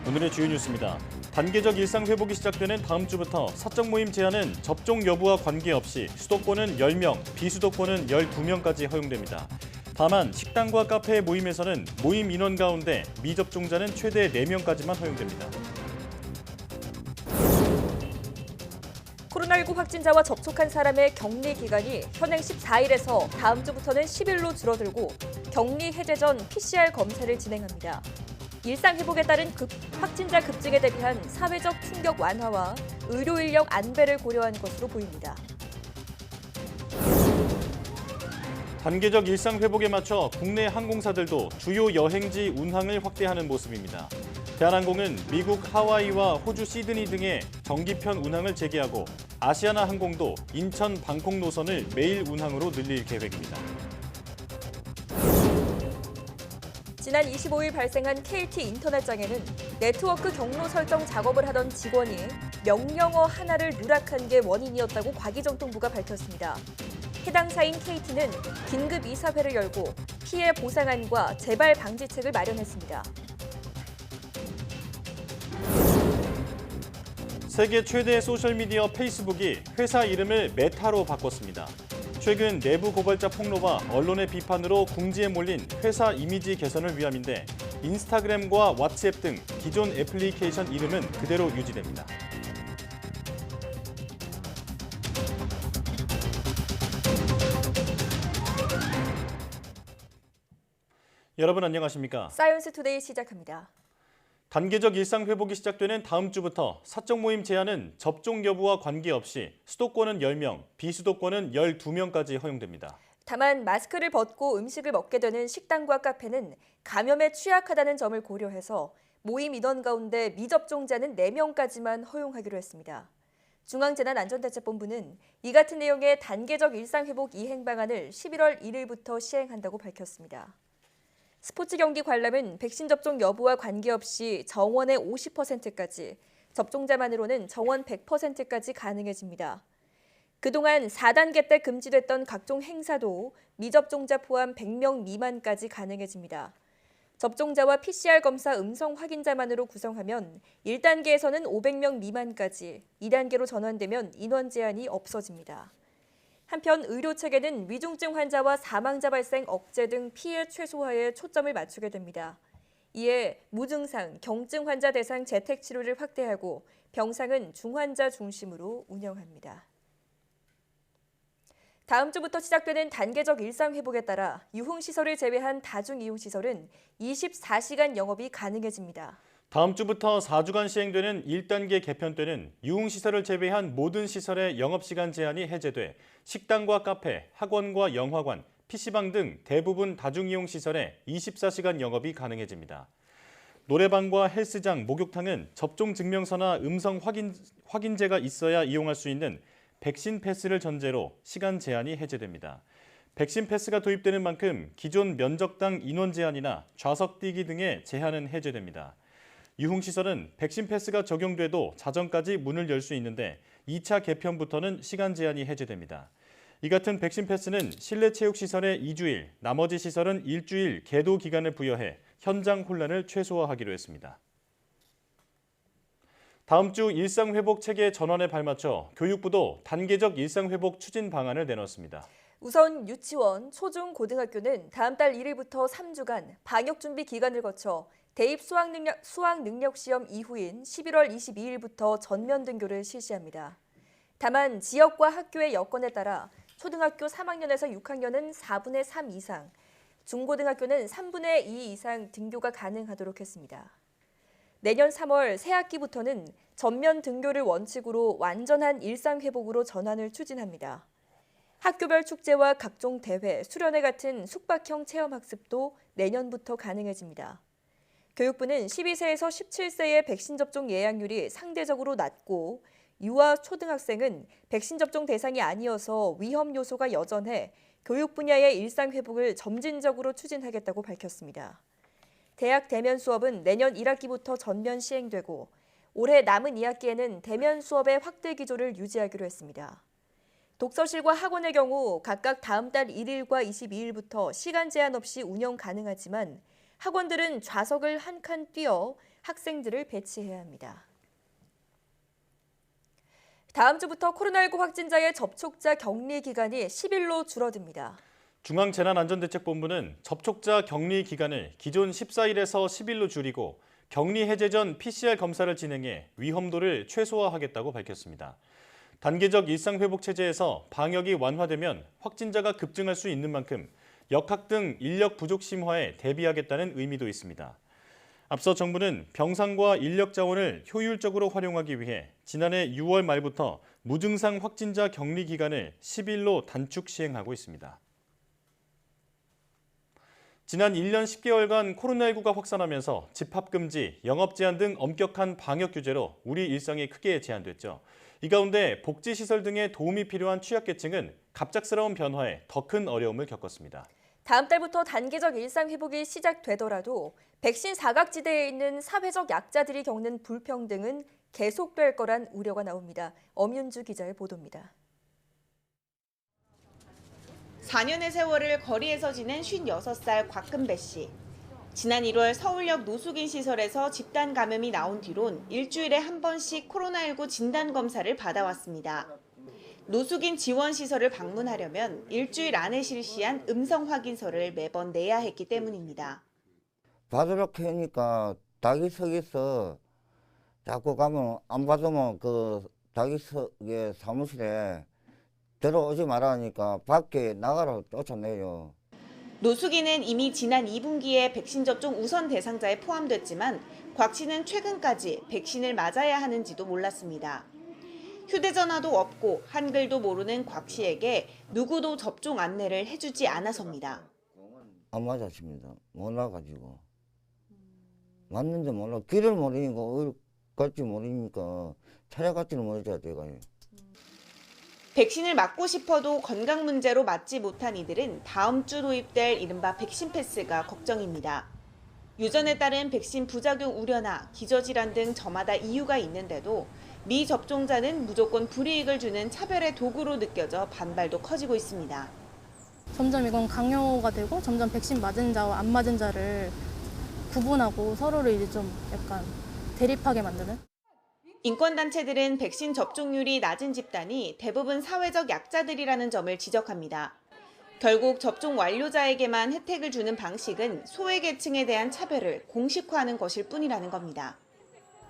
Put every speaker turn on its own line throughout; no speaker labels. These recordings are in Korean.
오늘의 주요 뉴스입니다. 단계적 일상 회복이 시작되는 다음 주부터 사적 모임 제한은 접종 여부와 관계없이 수도권은 10명, 비수도권은 12명까지 허용됩니다. 다만 식당과 카페의 모임에서는 모임 인원 가운데 미접종자는 최대 4명까지만 허용됩니다.
코로나19 확진자와 접촉한 사람의 격리 기간이 현행 14일에서 다음 주부터는 10일로 줄어들고 격리 해제 전 PCR 검사를 진행합니다. 일상 회복에 따른 확진자 급증에 대비한 사회적 충격 완화와 의료 인력 안배를 고려한 것으로 보입니다.
단계적 일상 회복에 맞춰 국내 항공사들도 주요 여행지 운항을 확대하는 모습입니다. 대한항공은 미국 하와이와 호주 시드니 등의 정기편 운항을 재개하고 아시아나 항공도 인천 방콕 노선을 매일 운항으로 늘릴 계획입니다.
지난 25일 발생한 KT 인터넷장애는 네트워크 경로 설정 작업을 하던 직원이 명령어 하나를 누락한 게 원인이었다고 과기정통부가 밝혔습니다. 해당 사인 KT는 긴급 이사회를 열고 피해 보상안과 재발 방지책을 마련했습니다.
세계 최대 소셜미디어 페이스북이 회사 이름을 메타로 바꿨습니다. 최근 내부 고발자 폭로와 언론의 비판으로 궁지에 몰린 회사 이미지 개선을 위함인데 인스타그램과 왓츠앱 등 기존 애플리케이션 이름은 그대로 유지됩니다. 여러분 안녕하십니까?
사이언스 투데이 시작합니다.
단계적 일상 회복이 시작되는 다음 주부터 사적 모임 제한은 접종 여부와 관계없이 수도권은 10명, 비수도권은 12명까지 허용됩니다.
다만 마스크를 벗고 음식을 먹게 되는 식당과 카페는 감염에 취약하다는 점을 고려해서 모임 인원 가운데 미접종자는 4명까지만 허용하기로 했습니다. 중앙재난안전대책본부는 이 같은 내용의 단계적 일상회복 이행 방안을 11월 1일부터 시행한다고 밝혔습니다. 스포츠 경기 관람은 백신 접종 여부와 관계없이 정원의 50%까지, 접종자만으로는 정원 100%까지 가능해집니다. 그동안 4단계 때 금지됐던 각종 행사도 미접종자 포함 100명 미만까지 가능해집니다. 접종자와 PCR 검사 음성 확인자만으로 구성하면 1단계에서는 500명 미만까지, 2단계로 전환되면 인원 제한이 없어집니다. 한편 의료체계는 위중증 환자와 사망자 발생 억제 등 피해 최소화에 초점을 맞추게 됩니다. 이에 무증상, 경증 환자 대상 재택 치료를 확대하고 병상은 중환자 중심으로 운영합니다. 다음 주부터 시작되는 단계적 일상 회복에 따라 유흥시설을 제외한 다중이용시설은 24시간 영업이 가능해집니다.
다음 주부터 4주간 시행되는 1단계 개편 때는 유흥시설을 제외한 모든 시설의 영업시간 제한이 해제돼 식당과 카페, 학원과 영화관, PC방 등 대부분 다중이용시설의 24시간 영업이 가능해집니다. 노래방과 헬스장, 목욕탕은 접종 증명서나 음성 확인제가 있어야 이용할 수 있는 백신 패스를 전제로 시간 제한이 해제됩니다. 백신 패스가 도입되는 만큼 기존 면적당 인원 제한이나 좌석 뛰기 등의 제한은 해제됩니다. 유흥시설은 백신 패스가 적용돼도 자정까지 문을 열 수 있는데 2차 개편부터는 시간 제한이 해제됩니다. 이 같은 백신 패스는 실내 체육시설에 2주일, 나머지 시설은 일주일 계도 기간을 부여해 현장 혼란을 최소화하기로 했습니다. 다음 주 일상회복 체계 전환에 발맞춰 교육부도 단계적 일상회복 추진 방안을 내놨습니다.
우선 유치원, 초중, 고등학교는 다음 달 1일부터 3주간 방역준비 기간을 거쳐 대입 수학능력 시험 이후인 11월 22일부터 전면 등교를 실시합니다. 다만 지역과 학교의 여건에 따라 초등학교 3학년에서 6학년은 4분의 3 이상, 중고등학교는 3분의 2 이상 등교가 가능하도록 했습니다. 내년 3월 새학기부터는 전면 등교를 원칙으로 완전한 일상회복으로 전환을 추진합니다. 학교별 축제와 각종 대회, 수련회 같은 숙박형 체험학습도 내년부터 가능해집니다. 교육부는 12세에서 17세의 백신 접종 예약률이 상대적으로 낮고 유아 초등학생은 백신 접종 대상이 아니어서 위험 요소가 여전해 교육 분야의 일상 회복을 점진적으로 추진하겠다고 밝혔습니다. 대학 대면 수업은 내년 1학기부터 전면 시행되고 올해 남은 2학기에는 대면 수업의 확대 기조를 유지하기로 했습니다. 독서실과 학원의 경우 각각 다음 달 1일과 22일부터 시간 제한 없이 운영 가능하지만 학원들은 좌석을 한 칸 띄어 학생들을 배치해야 합니다. 다음 주부터 코로나19 확진자의 접촉자 격리 기간이 10일로 줄어듭니다.
중앙재난안전대책본부는 접촉자 격리 기간을 기존 14일에서 10일로 줄이고 격리 해제 전 PCR 검사를 진행해 위험도를 최소화하겠다고 밝혔습니다. 단계적 일상회복 체제에서 방역이 완화되면 확진자가 급증할 수 있는 만큼 역학 등 인력 부족 심화에 대비하겠다는 의미도 있습니다. 앞서 정부는 병상과 인력 자원을 효율적으로 활용하기 위해 지난해 6월 말부터 무증상 확진자 격리 기간을 10일로 단축 시행하고 있습니다. 지난 1년 10개월간 코로나19가 확산하면서 집합금지, 영업 제한 등 엄격한 방역 규제로 우리 일상이 크게 제한됐죠. 이 가운데 복지시설 등의 도움이 필요한 취약계층은 갑작스러운 변화에 더 큰 어려움을 겪었습니다.
다음 달부터 단계적 일상 회복이 시작되더라도 백신 사각지대에 있는 사회적 약자들이 겪는 불평등은 계속될 거란 우려가 나옵니다. 엄윤주 기자의 보도입니다.
4년의 세월을 거리에서 지낸 56살 곽금배 씨. 지난 1월 서울역 노숙인 시설에서 집단 감염이 나온 뒤론 일주일에 한 번씩 코로나19 진단 검사를 받아왔습니다. 노숙인 지원 시설을 방문하려면 일주일 안에 실시한 음성 확인서를 매번 내야 했기 때문입니다.
받으러 하니까 자기석에서 자꾸 가면 안 받으면 그 자기석의 사무실에 들어오지 말아 하니까 밖에 나가라고 쫓아내요.
노숙인은 이미 지난 2분기에 백신 접종 우선 대상자에 포함됐지만 곽 씨는 최근까지 백신을 맞아야 하는지도 몰랐습니다. 휴대전화도 없고 한글도 모르는 곽 씨에게 누구도 접종 안내를 해주지 않아서입니다.
안 맞았습니다. 몰라가지고. 맞는지 몰라. 길을 모르니까 어디 갈지 모르니까 찾아갔지는 못했죠, 제가.
백신을 맞고 싶어도 건강 문제로 맞지 못한 이들은 다음 주 도입될 이른바 백신 패스가 걱정입니다. 유전에 따른 백신 부작용 우려나 기저질환 등 저마다 이유가 있는데도 미접종자는 무조건 불이익을 주는 차별의 도구로 느껴져 반발도 커지고 있습니다.
점점 이건 강요가 되고 점점 백신 맞은 자와 안 맞은 자를 구분하고 서로를 이제 좀 약간 대립하게 만드는?
인권단체들은 백신 접종률이 낮은 집단이 대부분 사회적 약자들이라는 점을 지적합니다. 결국 접종 완료자에게만 혜택을 주는 방식은 소외계층에 대한 차별을 공식화하는 것일 뿐이라는 겁니다.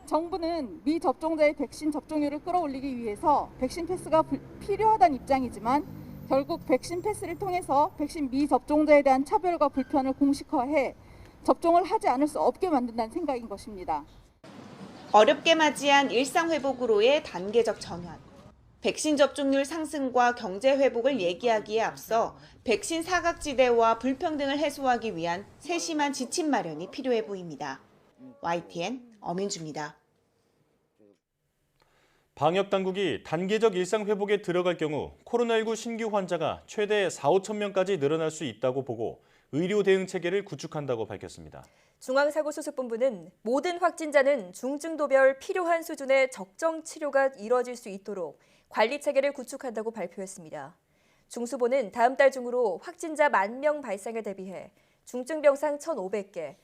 정부는 미접종자의 백신 접종률을 끌어올리기 위해서 백신 패스가 필요하다는 입장이지만 결국 백신 패스를 통해서 백신 미접종자에 대한 차별과 불편을 공식화해 접종을 하지 않을 수 없게 만든다는 생각인 것입니다.
어렵게 맞이한 일상회복으로의 단계적 전환. 백신 접종률 상승과 경제 회복을 얘기하기에 앞서 백신 사각지대와 불평등을 해소하기 위한 세심한 지침 마련이 필요해 보입니다. YTN 엄윤주입니다.
방역당국이 단계적 일상회복에 들어갈 경우 코로나19 신규 환자가 최대 4~5천 명까지 늘어날 수 있다고 보고 의료 대응 체계를 구축한다고 밝혔습니다.
중앙사고수습본부는 모든 확진자는 중증도별 필요한 수준의 적정 치료가 이뤄질 수 있도록 관리 체계를 구축한다고 발표했습니다. 중수본은 다음 달 중으로 확진자 10,000명 발생에 대비해 중증병상 1,500개,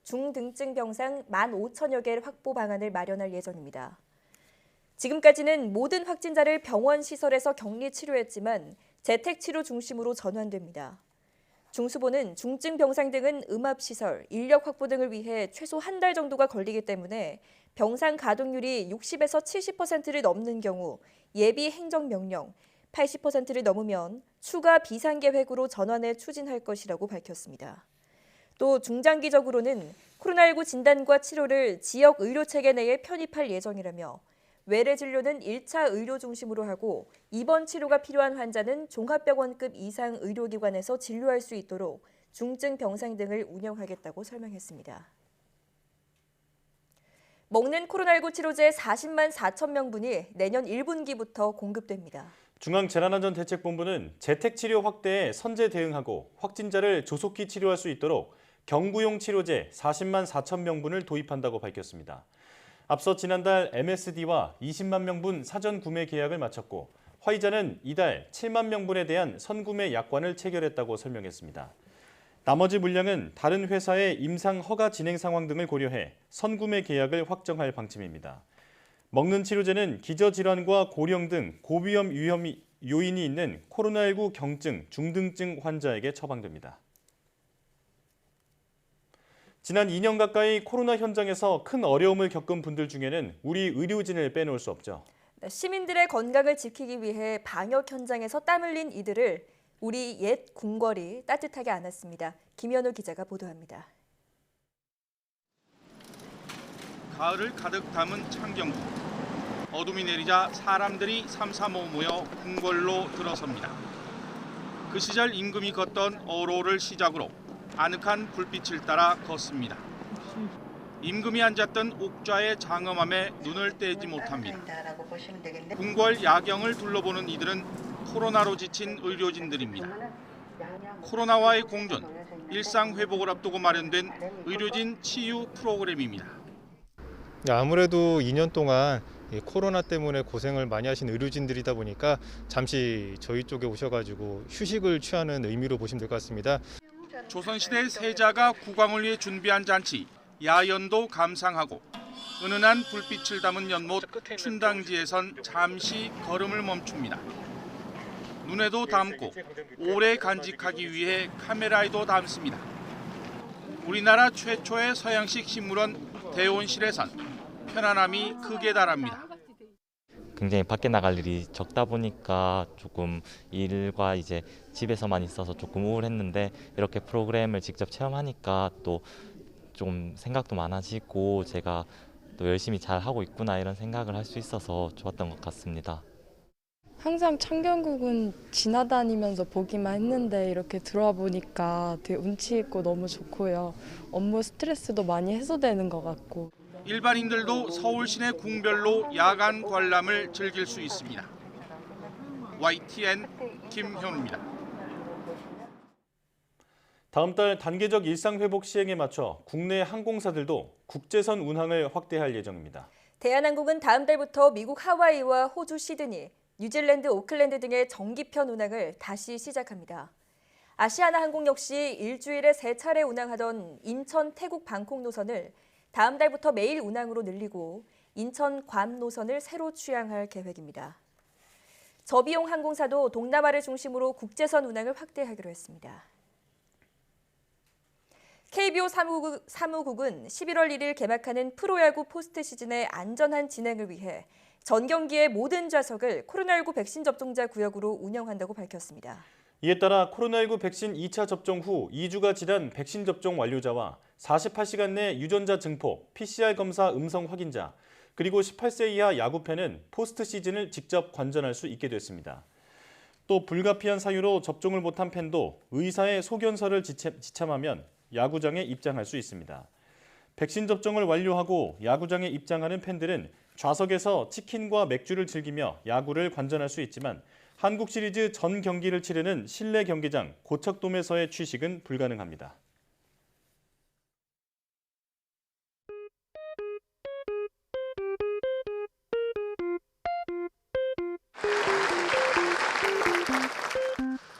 중등증 병상 15,000여 개의 확보 방안을 마련할 예정입니다. 지금까지는 모든 확진자를 병원 시설에서 격리 치료했지만 재택 치료 중심으로 전환됩니다. 중수본은 중증 병상 등은 음압시설, 인력 확보 등을 위해 최소 한 달 정도가 걸리기 때문에 병상 가동률이 60에서 70%를 넘는 경우 예비 행정명령, 80%를 넘으면 추가 비상계획으로 전환에 추진할 것이라고 밝혔습니다. 또 중장기적으로는 코로나19 진단과 치료를 지역 의료체계 내에 편입할 예정이라며 외래 진료는 1차 의료 중심으로 하고 입원 치료가 필요한 환자는 종합병원급 이상 의료기관에서 진료할 수 있도록 중증 병상 등을 운영하겠다고 설명했습니다. 먹는 코로나19 치료제 40만 4천 명분이 내년 1분기부터 공급됩니다.
중앙재난안전대책본부는 재택치료 확대에 선제 대응하고 확진자를 조속히 치료할 수 있도록 경구용 치료제 40만 4천 명분을 도입한다고 밝혔습니다. 앞서 지난달 MSD와 20만 명분 사전 구매 계약을 마쳤고 화이자는 이달 7만 명분에 대한 선구매 약관을 체결했다고 설명했습니다. 나머지 물량은 다른 회사의 임상 허가 진행 상황 등을 고려해 선구매 계약을 확정할 방침입니다. 먹는 치료제는 기저질환과 고령 등 고위험 요인이 있는 코로나19 경증, 중등증 환자에게 처방됩니다. 지난 2년 가까이 코로나 현장에서 큰 어려움을 겪은 분들 중에는 우리 의료진을 빼놓을 수 없죠.
시민들의 건강을 지키기 위해 방역 현장에서 땀 흘린 이들을 우리 옛 궁궐이 따뜻하게 안았습니다. 김현우 기자가 보도합니다.
가을을 가득 담은 창경궁. 어둠이 내리자 사람들이 삼삼오오 모여 궁궐로 들어섭니다. 그 시절 임금이 걷던 어로를 시작으로 아늑한 불빛을 따라 걷습니다. 임금이 앉았던 옥좌의 장엄함에 눈을 떼지 못합니다. 궁궐 야경을 둘러보는 이들은 코로나로 지친 의료진들입니다. 코로나와의 공존, 일상 회복을 앞두고 마련된 의료진 치유 프로그램입니다.
아무래도 2년 동안 코로나 때문에 고생을 많이 하신 의료진들이다 보니까 잠시 저희 쪽에 오셔가지고 휴식을 취하는 의미로 보시면 될 것 같습니다.
조선시대 세자가 국왕을 위해 준비한 잔치, 야연도 감상하고 은은한 불빛을 담은 연못 춘당지에선 잠시 걸음을 멈춥니다. 눈에도 담고 오래 간직하기 위해 카메라에도 담습니다. 우리나라 최초의 서양식 식물원 대온실에선 편안함이 극에 달합니다.
굉장히 밖에 나갈 일이 적다 보니까 조금 일과 이제 집에서만 있어서 조금 우울했는데 이렇게 프로그램을 직접 체험하니까 또 좀 생각도 많아지고 제가 또 열심히 잘 하고 있구나 이런 생각을 할 수 있어서 좋았던 것 같습니다.
항상 창경궁은 지나다니면서 보기만 했는데 이렇게 들어와 보니까 되게 운치 있고 너무 좋고요. 업무 스트레스도 많이 해소되는 것 같고.
일반인들도 서울 시내 궁별로 야간 관람을 즐길 수 있습니다. YTN 김현우입니다.
다음 달 단계적 일상회복 시행에 맞춰 국내 항공사들도 국제선 운항을 확대할 예정입니다.
대한항공은 다음 달부터 미국 하와이와 호주 시드니, 뉴질랜드 오클랜드 등의 정기편 운항을 다시 시작합니다. 아시아나항공 역시 일주일에 3차례 운항하던 인천 태국 방콕 노선을 다음 달부터 매일 운항으로 늘리고 인천 괌 노선을 새로 취항할 계획입니다. 저비용 항공사도 동남아를 중심으로 국제선 운항을 확대하기로 했습니다. KBO 사무국은 11월 1일 개막하는 프로야구 포스트 시즌의 안전한 진행을 위해 전 경기의 모든 좌석을 코로나19 백신 접종자 구역으로 운영한다고 밝혔습니다.
이에 따라 코로나19 백신 2차 접종 후 2주가 지난 백신 접종 완료자와 48시간 내 유전자 증폭, PCR 검사 음성 확인자, 그리고 18세 이하 야구팬은 포스트 시즌을 직접 관전할 수 있게 됐습니다. 또 불가피한 사유로 접종을 못한 팬도 의사의 소견서를 지참하면 야구장에 입장할 수 있습니다. 백신 접종을 완료하고 야구장에 입장하는 팬들은 좌석에서 치킨과 맥주를 즐기며 야구를 관전할 수 있지만 한국 시리즈 전 경기를 치르는 실내 경기장 고척돔에서의 취식은 불가능합니다.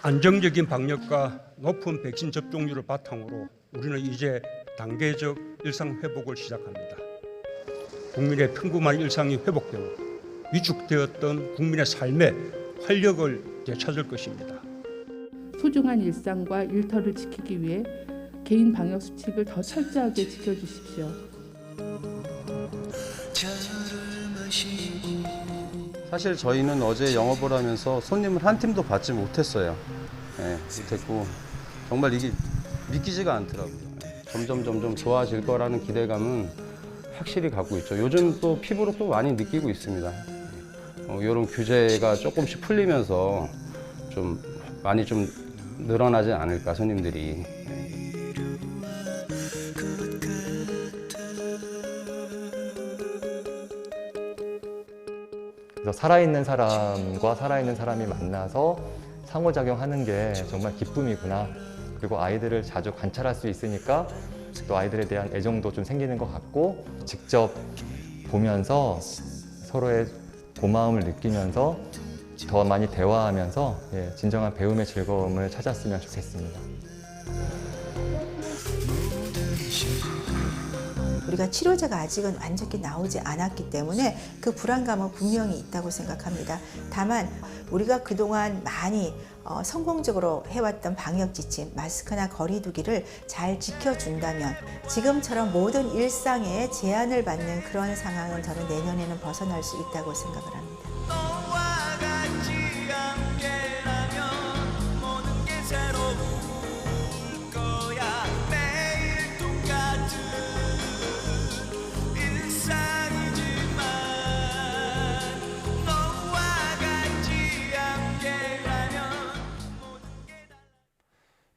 안정적인 방역과 높은 백신 접종률을 바탕으로 우리는 이제 단계적 일상 회복을 시작합니다. 국민의 평범한 일상이 회복되고 위축되었던 국민의 삶에 활력을 되찾을 것입니다.
소중한 일상과 일터를 지키기 위해 개인 방역 수칙을 더 철저하게 지켜주십시오.
사실 저희는 어제 영업을 하면서 손님을 한 팀도 받지 못했어요. 네, 못했고 정말 이게 믿기지가 않더라고요. 점점 좋아질 거라는 기대감은 확실히 갖고 있죠. 요즘 또 피부로 또 많이 느끼고 있습니다. 이런 규제가 조금씩 풀리면서 좀 많이 좀 늘어나지 않을까 손님들이.
그래서 살아있는 사람과 살아있는 사람이 만나서 상호작용하는 게 정말 기쁨이구나. 그리고 아이들을 자주 관찰할 수 있으니까 또 아이들에 대한 애정도 좀 생기는 것 같고 직접 보면서 서로의 고마움을 느끼면서 더 많이 대화하면서 진정한 배움의 즐거움을 찾았으면 좋겠습니다.
우리가 치료제가 아직은 완전히 나오지 않았기 때문에 그 불안감은 분명히 있다고 생각합니다. 다만 우리가 그동안 많이 성공적으로 해왔던 방역 지침, 마스크나 거리 두기를 잘 지켜준다면 지금처럼 모든 일상에 제한을 받는 그런 상황은 저는 내년에는 벗어날 수 있다고 생각을 합니다.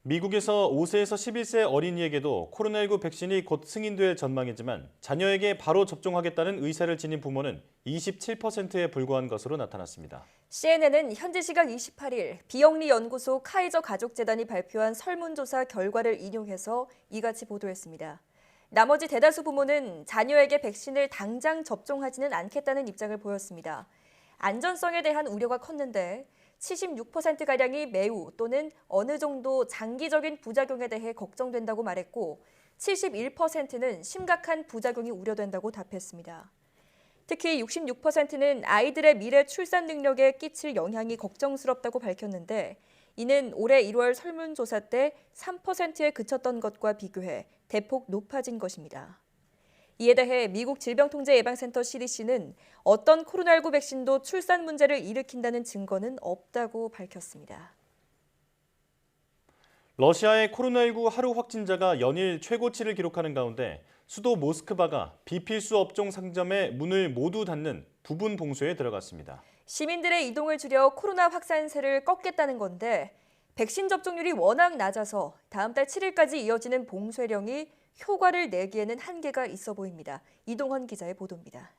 미국에서 5세에서 11세 어린이에게도 코로나19 백신이 곧 승인될 전망이지만 자녀에게 바로 접종하겠다는 의사를 지닌 부모는 27%에 불과한 것으로 나타났습니다.
CNN은 현지 시각 28일 비영리 연구소 카이저 가족재단이 발표한 설문조사 결과를 인용해서 이같이 보도했습니다. 나머지 대다수 부모는 자녀에게 백신을 당장 접종하지는 않겠다는 입장을 보였습니다. 안전성에 대한 우려가 컸는데 76%가량이 매우 또는 어느 정도 장기적인 부작용에 대해 걱정된다고 말했고 71%는 심각한 부작용이 우려된다고 답했습니다. 특히 66%는 아이들의 미래 출산 능력에 끼칠 영향이 걱정스럽다고 밝혔는데 이는 올해 1월 설문조사 때 3%에 그쳤던 것과 비교해 대폭 높아진 것입니다. 이에 대해 미국 질병통제예방센터 CDC는 어떤 코로나19 백신도 출산 문제를 일으킨다는 증거는 없다고 밝혔습니다.
러시아의 코로나19 하루 확진자가 연일 최고치를 기록하는 가운데 수도 모스크바가 비필수 업종 상점의 문을 모두 닫는 부분 봉쇄에 들어갔습니다.
시민들의 이동을 줄여 코로나 확산세를 꺾겠다는 건데 백신 접종률이 워낙 낮아서 다음 달 7일까지 이어지는 봉쇄령이 효과를 내기에는 한계가 있어 보입니다. 이동헌 기자의 보도입니다.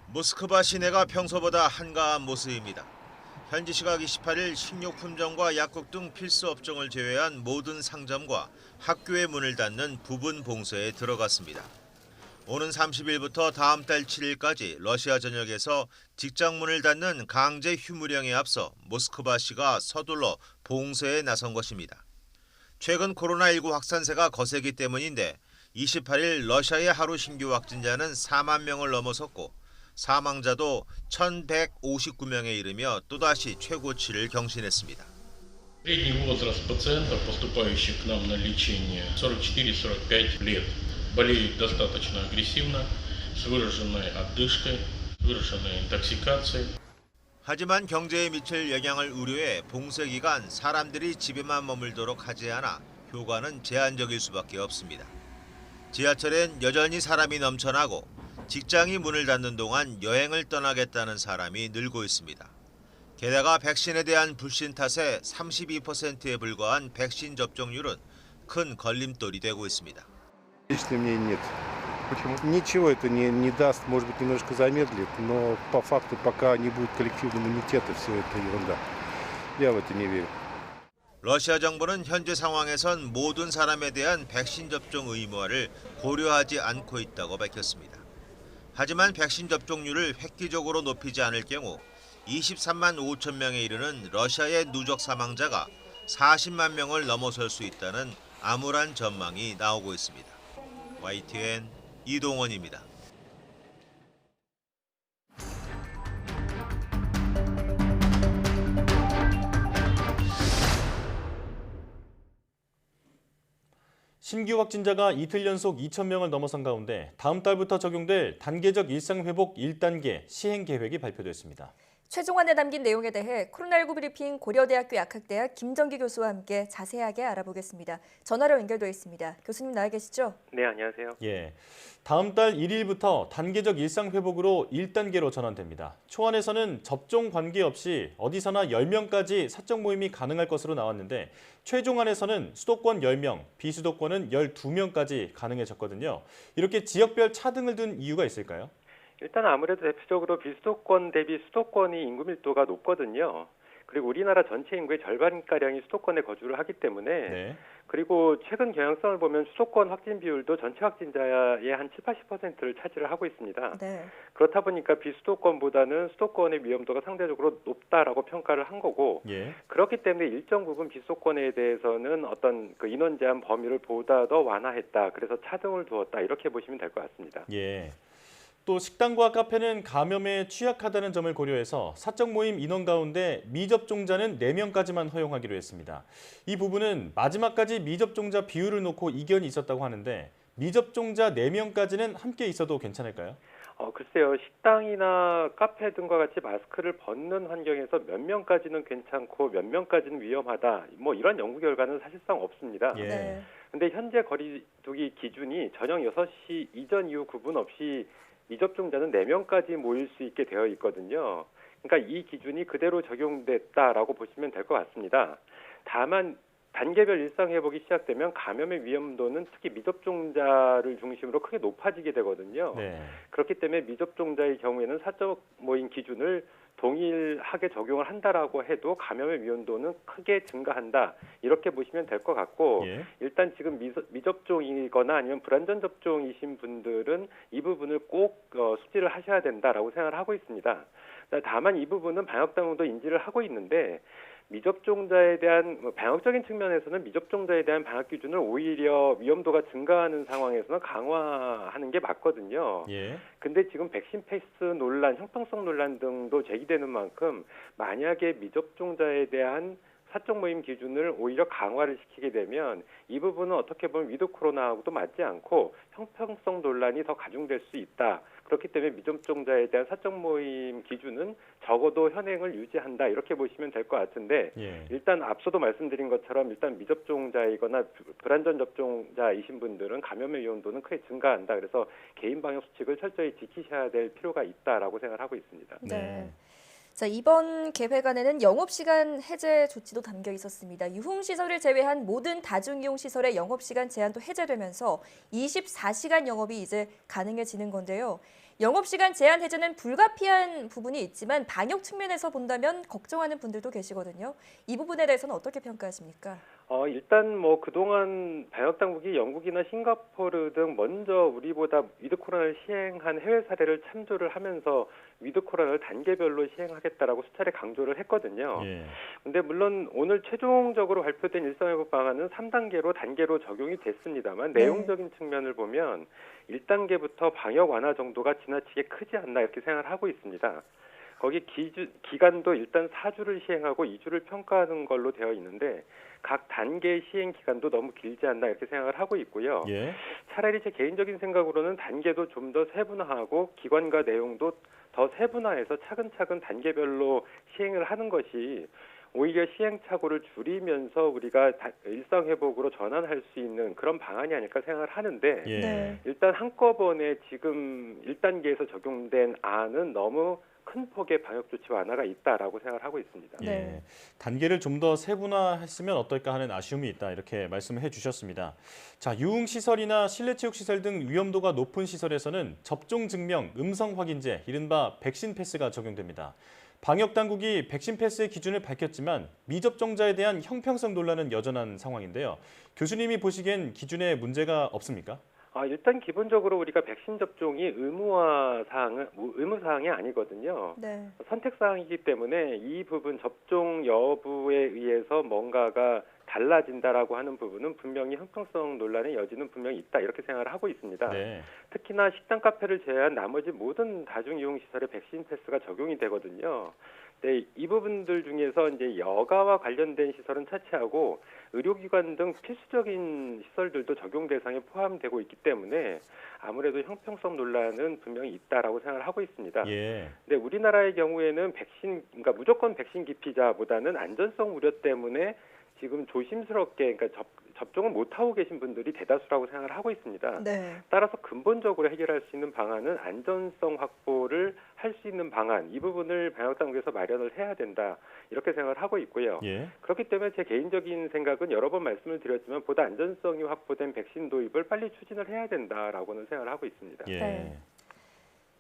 모스크바 시내가 평소보다 한가한 모습입니다. 현지 시각 28일 식료품점과 약국 등 필수 업종을 제외한 모든 상점과 학교의 문을 닫는 부분 봉쇄에 들어갔습니다. 오는 30일부터 다음 달 7일까지 러시아 전역에서 직장 문을 닫는 강제 휴무령에 앞서 모스크바시가 서둘러 봉쇄에 나선 것입니다. 최근 코로나19 확산세가 거세기 때문인데 28일 러시아의 하루 신규 확진자는 4만 명을 넘어섰고 사망자도 1,159명에 이르며 또다시 최고치를 경신했습니다.
Средний возраст пациентов, поступающих к нам на лечение, 44-45 лет. Болеют достаточно агрессивно, с выраженной одышкой, с выраженной интоксикацией.
하지만 경제에 미칠 영향을 우려해 봉쇄 기간 사람들이 집에만 머물도록 하지 않아 효과는 제한적일 수밖에 없습니다. 지하철엔 여전히 사람이 넘쳐나고 직장이 문을 닫는 동안 여행을 떠나겠다는 사람이 늘고 있습니다. 게다가 백신에 대한 불신 탓에 32%에 불과한 백신 접종률은 큰 걸림돌이 되고 있습니다.
Лично мне нет. Почему? Ничего это не даст, может быть, немножко замедлит, но по факту, пока не будет коллективного иммунитета, все это ерунда. Я в это не верю.
러시아 정부는 현재 상황에선 모든 사람에 대한 백신 접종 의무화를 고려하지 않고 있다고 밝혔습니다. 하지만 백신 접종률을 획기적으로 높이지 않을 경우 23만 5천 명에 이르는 러시아의 누적 사망자가 40만 명을 넘어설 수 있다는 암울한 전망이 나오고 있습니다. YTN 이동원입니다.
신규 확진자가 이틀 연속 2,000명을 넘어선 가운데 다음 달부터 적용될 단계적 일상회복 1단계 시행 계획이 발표됐습니다.
최종안에 담긴 내용에 대해 코로나19 브리핑 고려대학교 약학대학 김정기 교수와 함께 자세하게 알아보겠습니다. 전화로 연결되어 있습니다. 교수님 나와 계시죠?
네, 안녕하세요.
예, 다음 달 1일부터 단계적 일상회복으로 1단계로 전환됩니다. 초안에서는 접종 관계없이 어디서나 10명까지 사적 모임이 가능할 것으로 나왔는데 최종안에서는 수도권 10명, 비수도권은 12명까지 가능해졌거든요. 이렇게 지역별 차등을 둔 이유가 있을까요?
일단 아무래도 대표적으로 비수도권 대비 수도권이 인구 밀도가 높거든요. 그리고 우리나라 전체 인구의 절반가량이 수도권에 거주를 하기 때문에 그리고 최근 경향성을 보면 수도권 확진 비율도 전체 확진자의 한 70-80%를 차지를 하고 있습니다.
네.
그렇다 보니까 비수도권보다는 수도권의 위험도가 상대적으로 높다라고 평가를 한 거고
예.
그렇기 때문에 일정 부분 비수도권에 대해서는 어떤 그 인원 제한 범위를 보다 더 완화했다. 그래서 차등을 두었다. 이렇게 보시면 될 것 같습니다.
예. 또 식당과 카페는 감염에 취약하다는 점을 고려해서 사적 모임 인원 가운데 미접종자는 4명까지만 허용하기로 했습니다. 이 부분은 마지막까지 미접종자 비율을 놓고 이견이 있었다고 하는데 미접종자 4명까지는 함께 있어도 괜찮을까요?
글쎄요. 식당이나 카페 등과 같이 마스크를 벗는 환경에서 몇 명까지는 괜찮고 몇 명까지는 위험하다. 뭐 이런 연구 결과는 사실상 없습니다.
예.
네.
근데 현재 거리두기 기준이 저녁 6시 이전 이후 구분 없이 미접종자는 4명까지 모일 수 있게 되어 있거든요. 그러니까 이 기준이 그대로 적용됐다라고 보시면 될 것 같습니다. 다만 단계별 일상 회복이 시작되면 감염의 위험도는 특히 미접종자를 중심으로 크게 높아지게 되거든요.
네.
그렇기 때문에 미접종자의 경우에는 사적 모임 기준을 동일하게 적용을 한다라고 해도 감염의 위험도는 크게 증가한다. 이렇게 보시면 될 것 같고
예.
일단 지금 미접종이거나 아니면 불완전 접종이신 분들은 이 부분을 꼭 숙지를 하셔야 된다라고 생각을 하고 있습니다. 다만 이 부분은 방역당국도 인지를 하고 있는데 미접종자에 대한 방역적인 측면에서는 미접종자에 대한 방역 기준을 오히려 위험도가 증가하는 상황에서는 강화하는 게 맞거든요.
예.
근데 지금 백신 패스 논란, 형평성 논란 등도 제기되는 만큼 만약에 미접종자에 대한 사적 모임 기준을 오히려 강화를 시키게 되면 이 부분은 어떻게 보면 위드 코로나하고도 맞지 않고 형평성 논란이 더 가중될 수 있다. 그렇기 때문에 미접종자에 대한 사적 모임 기준은 적어도 현행을 유지한다. 이렇게 보시면 될 것 같은데
예.
일단 앞서도 말씀드린 것처럼 일단 미접종자이거나 불완전 접종자이신 분들은 감염의 위험도는 크게 증가한다. 그래서 개인 방역 수칙을 철저히 지키셔야 될 필요가 있다라고 생각을 하고 있습니다.
네. 자, 이번 개회관에는 영업시간 해제 조치도 담겨 있었습니다. 유흥시설을 제외한 모든 다중이용시설의 영업시간 제한도 해제되면서 24시간 영업이 이제 가능해지는 건데요. 영업시간 제한 해제는 불가피한 부분이 있지만 방역 측면에서 본다면 걱정하는 분들도 계시거든요. 이 부분에 대해서는 어떻게 평가하십니까?
일단 뭐 그동안 방역 당국이 영국이나 싱가포르 등 먼저 우리보다 위드 코로나를 시행한 해외 사례를 참조를 하면서 위드 코로나를 단계별로 시행하겠다라고 수차례 강조를 했거든요.
예.
근데 물론 오늘 최종적으로 발표된 일상회복 방안은 3단계로 단계로 적용이 됐습니다만 내용적인 측면을 보면 1단계부터 방역 완화 정도가 지나치게 크지 않나 이렇게 생각을 하고 있습니다. 거기 기간도 일단 4주를 시행하고 2주를 평가하는 걸로 되어 있는데 각 단계의 시행 기간도 너무 길지 않나 이렇게 생각을 하고 있고요.
예.
차라리 제 개인적인 생각으로는 단계도 좀 더 세분화하고 기관과 내용도 더 세분화해서 차근차근 단계별로 시행을 하는 것이 오히려 시행착오를 줄이면서 우리가 일상 회복으로 전환할 수 있는 그런 방안이 아닐까 생각을 하는데
예.
일단 한꺼번에 지금 1단계에서 적용된 안은 너무 큰 폭의 방역 조치 완화가 있다라고 생각을 하고 있습니다.
예. 단계를 좀 더 세분화했으면 어떨까 하는 아쉬움이 있다 이렇게 말씀을 해주셨습니다. 자, 유흥시설이나 실내체육시설 등 위험도가 높은 시설에서는 접종 증명, 음성 확인제, 이른바 백신 패스가 적용됩니다. 방역당국이 백신 패스의 기준을 밝혔지만 미접종자에 대한 형평성 논란은 여전한 상황인데요. 교수님이 보시기엔 기준에 문제가 없습니까?
일단 기본적으로 우리가 백신 접종이 의무사항이 아니거든요.
네.
선택사항이기 때문에 이 부분 접종 여부에 의해서 뭔가가 달라진다라고 하는 부분은 분명히 형평성 논란의 여지는 분명히 있다 이렇게 생각을 하고 있습니다.
네.
특히나 식당, 카페를 제외한 나머지 모든 다중이용시설에 백신 패스가 적용이 되거든요. 네, 이 부분들 중에서 이제 여가와 관련된 시설은 차치하고 의료기관 등 필수적인 시설들도 적용 대상에 포함되고 있기 때문에 아무래도 형평성 논란은 분명히 있다라고 생각을 하고 있습니다.
예.
근데 우리나라의 경우에는 그러니까 무조건 백신 기피자보다는 안전성 우려 때문에 지금 조심스럽게 그러니까 접종을 못하고 계신 분들이 대다수라고 생각을 하고 있습니다.
네.
따라서 근본적으로 해결할 수 있는 방안은 안전성 확보를 할 수 있는 방안, 이 부분을 방역당국에서 마련을 해야 된다 이렇게 생각을 하고 있고요.
예.
그렇기 때문에 제 개인적인 생각은 여러 번 말씀을 드렸지만 보다 안전성이 확보된 백신 도입을 빨리 추진을 해야 된다라고는 생각을 하고 있습니다.
예.
네.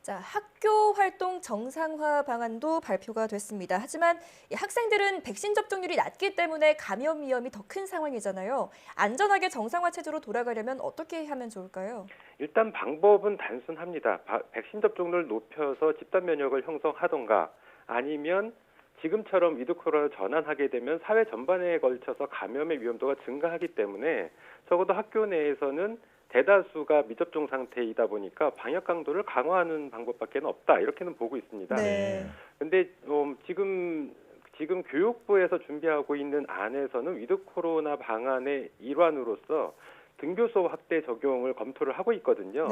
자, 학교 활동 정상화 방안도 발표가 됐습니다. 하지만 이 학생들은 백신 접종률이 낮기 때문에 감염 위험이 더 큰 상황이잖아요. 안전하게 정상화 체제로 돌아가려면 어떻게 하면 좋을까요?
일단 방법은 단순합니다. 백신 접종률을 높여서 집단 면역을 형성하던가 아니면 지금처럼 위드 코로나로 전환하게 되면 사회 전반에 걸쳐서 감염의 위험도가 증가하기 때문에 적어도 학교 내에서는 대다수가 미접종 상태이다 보니까 방역 강도를 강화하는 방법밖에 없다. 이렇게는 보고 있습니다. 그런데 지금 교육부에서 준비하고 있는 안에서는 위드 코로나 방안의 일환으로서 등교 수업 확대 적용을 검토를 하고 있거든요.